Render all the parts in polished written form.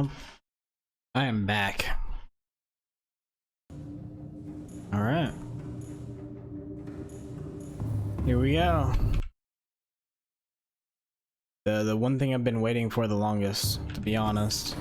I am back. All right. Here we go. The one thing I've been waiting for the longest, to be honest.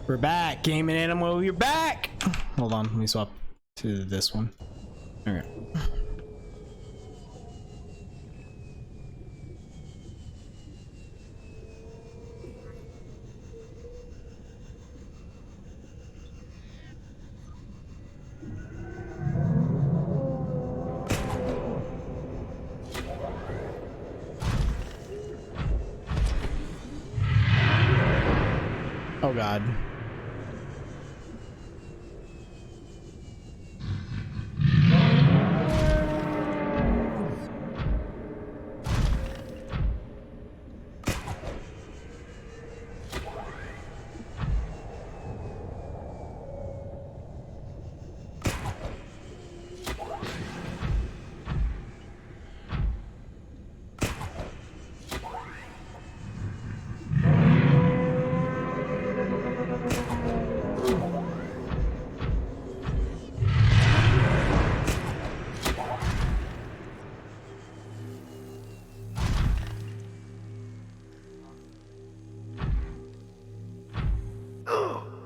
We're back, gaming animal. We're back. Hold on, let me swap to this one. All right. Oh God.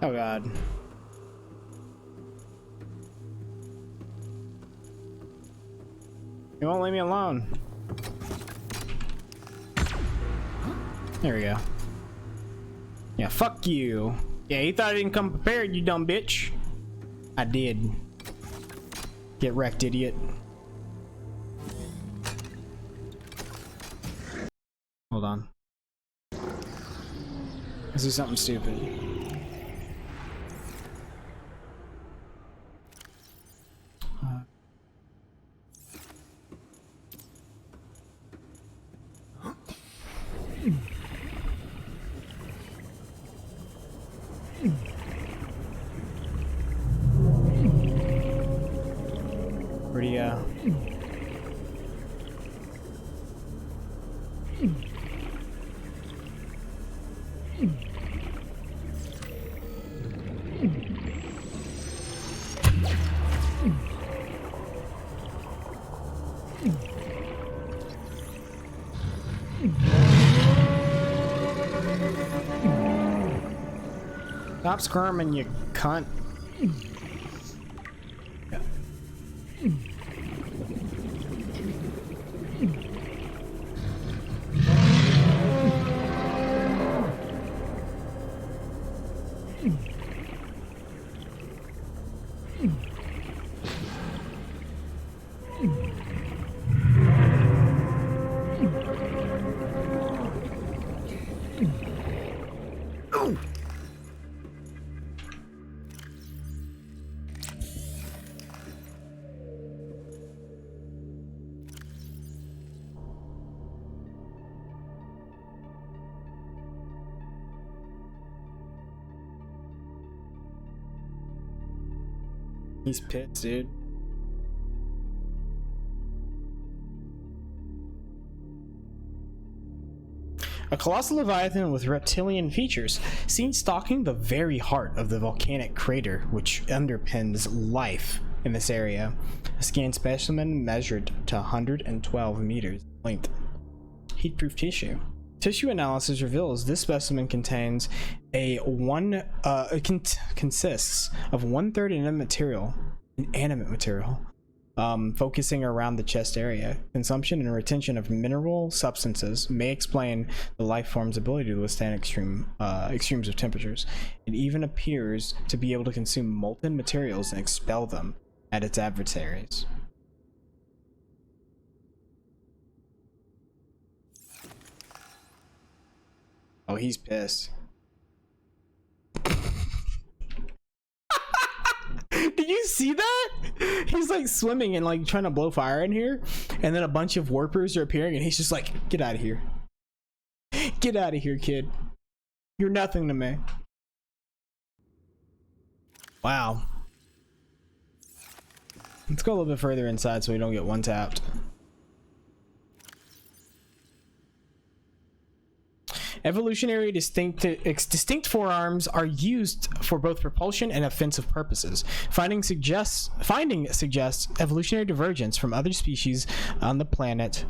Oh God. You won't leave me alone. There we go. Yeah, fuck you. Yeah, you thought I didn't come prepared, you dumb bitch. I did. Get wrecked, idiot. Hold on. Let's do something stupid. Where'd he go? Stop squirming, you cunt. Yeah. He's pissed, dude. A colossal leviathan with reptilian features, seen stalking the very heart of the volcanic crater which underpins life in this area. A scanned specimen measured to 112 meters in length. Heat-proof tissue. Tissue analysis reveals this specimen contains consists of 1/3 inanimate material, focusing around the chest area. Consumption and retention of mineral substances may explain the life form's ability to withstand extremes of temperatures. It even appears to be able to consume molten materials and expel them at its adversaries. Oh, he's pissed. Did you see that? He's like swimming and like trying to blow fire in here, and then a bunch of warpers are appearing, and he's just like, get out of here. Get out of here, kid. You're nothing to me. Wow. Let's go a little bit further inside so we don't get one tapped. Evolutionary distinct forearms are used for both propulsion and offensive purposes. Finding suggests evolutionary divergence from other species on the planet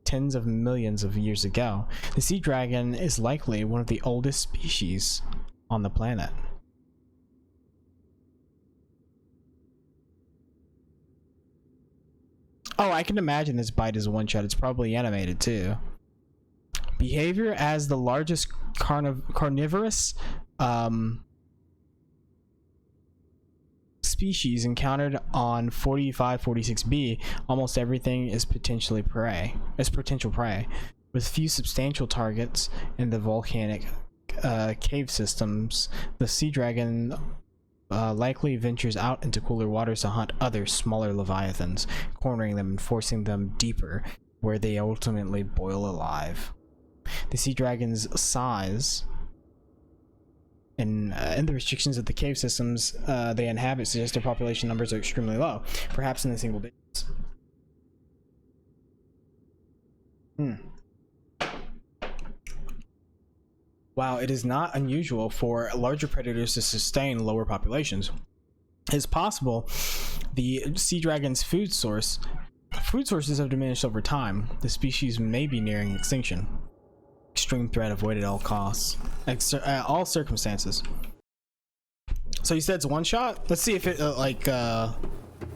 tens of millions of years ago. The sea dragon is likely one of the oldest species on the planet. Oh, I can imagine this bite is one shot. It's probably animated too. Behavior as the largest carnivorous species encountered on 4546b. Almost everything is potential prey, with few substantial targets in the volcanic cave systems. The sea dragon likely ventures out into cooler waters to hunt other smaller leviathans, cornering them and forcing them deeper, where they ultimately boil alive. The sea dragon's size and the restrictions of the cave systems they inhabit suggest their population numbers are extremely low, perhaps in the single digits. Wow, it is not unusual for larger predators to sustain lower populations. It is possible the sea dragon's food sources have diminished over time. The species may be nearing extinction. Extreme threat avoided at all costs. All circumstances. So you said it's one shot? Let's see if it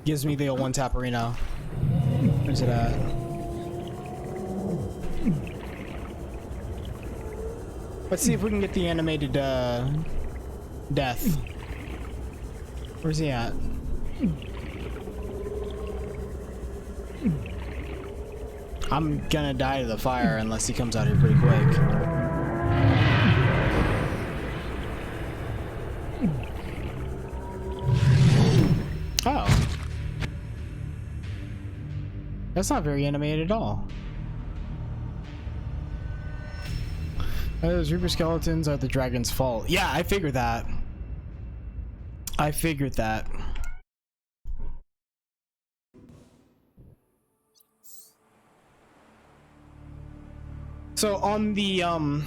gives me the one tap arena. Where's it at? Let's see if we can get the animated death. Where's he at? I'm gonna die to the fire unless he comes out here pretty quick. Oh. That's not very animated at all. Those Reaper skeletons are the dragon's fault. Yeah, I figured that. So on the on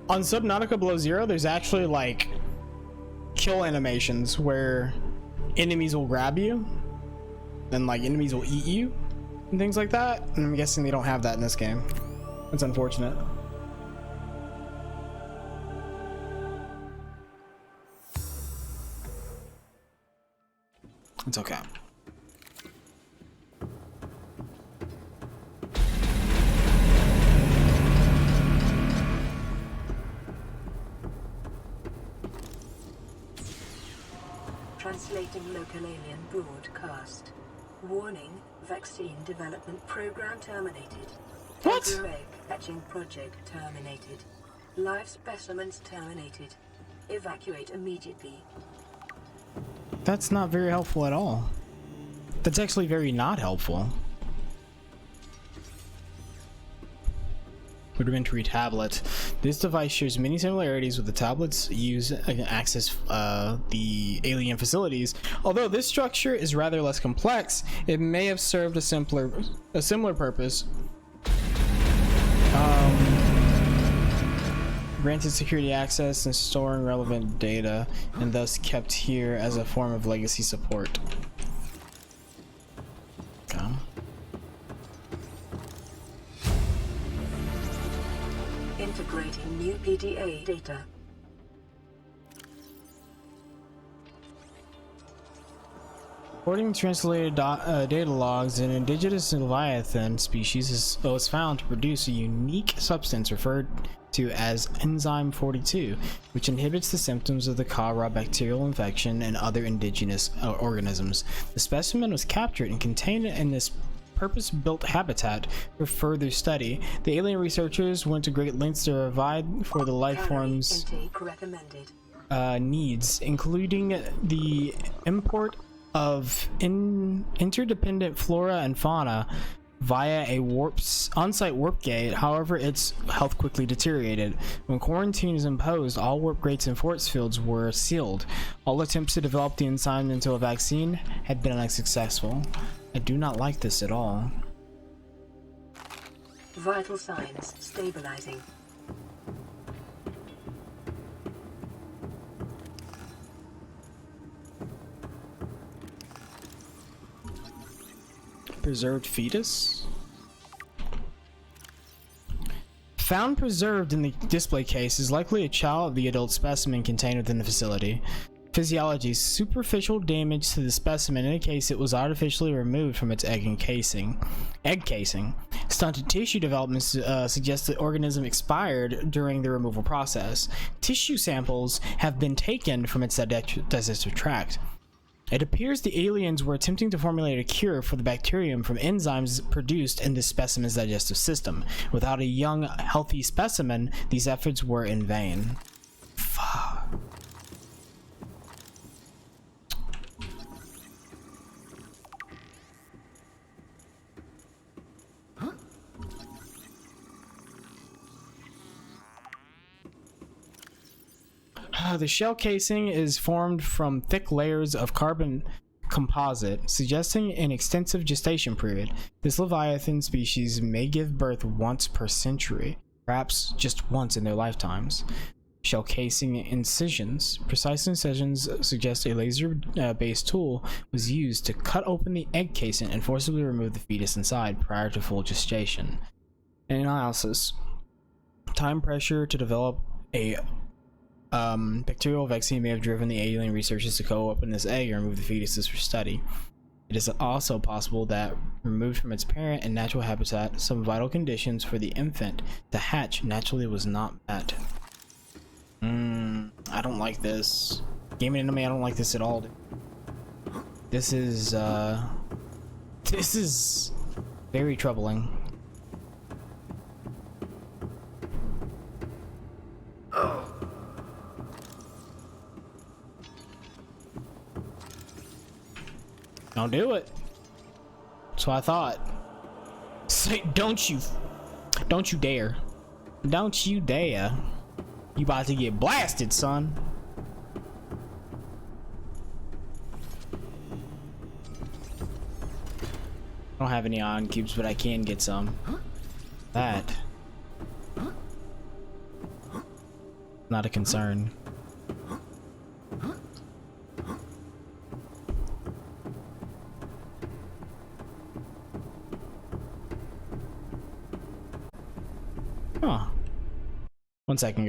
Subnautica Below Zero, there's actually like kill animations where enemies will grab you and like enemies will eat you and things like that, and I'm guessing they don't have that in this game. That's unfortunate. It's okay. Translating local alien broadcast. Warning, vaccine development program terminated. What? Egg hatching project terminated. Live specimens terminated. Evacuate immediately. That's not very helpful at all. That's actually very not helpful. Rudimentary tablet. This device shares many similarities with the tablets used to access the alien facilities. Although this structure is rather less complex, it may have served a similar purpose. Granted security access and storing relevant data, and thus kept here as a form of legacy support. Okay. Integrating new PDA data. According to translated data logs, an indigenous leviathan species was found to produce a unique substance referred to as enzyme 42, which inhibits the symptoms of the Kara bacterial infection and other indigenous organisms. The specimen was captured and contained in this purpose-built habitat for further study. The alien researchers went to great lengths to provide for the life forms Intake recommended. needs, including the import of interdependent flora and fauna via a on-site warp gate. However, its health quickly deteriorated. When quarantine is imposed, all warp gates and force fields were sealed. All attempts to develop the enzyme into a vaccine had been unsuccessful. I do not like this at all. Vital signs stabilizing. Preserved fetus? Found preserved in the display case is likely a child of the adult specimen contained within the facility. Physiology: superficial damage to the specimen indicates it was artificially removed from its egg casing. Stunted tissue development suggests the organism expired during the removal process. Tissue samples have been taken from its digestive tract. It appears the aliens were attempting to formulate a cure for the bacterium from enzymes produced in the specimen's digestive system. Without a young, healthy specimen, these efforts were in vain. Fuck. The shell casing is formed from thick layers of carbon composite, suggesting an extensive gestation period. This leviathan species may give birth once per century, perhaps just once in their lifetimes. Shell casing incisions. Precise incisions suggest a laser-based tool was used to cut open the egg casing and forcibly remove the fetus inside prior to full gestation. Analysis. Time pressure to develop a bacterial vaccine may have driven the alien researchers to open this egg and remove the fetuses for study. It is also possible that, removed from its parent and natural habitat, some vital conditions for the infant to hatch naturally was not met. I don't like this. Gaming into me, I don't like this at all. This is very troubling. Don't do it. That's what I thought. Say, don't you dare. Don't you dare. You about to get blasted, son. I don't have any ion cubes, but I can get some. That. Not a concern. Huh. 1 second, guys.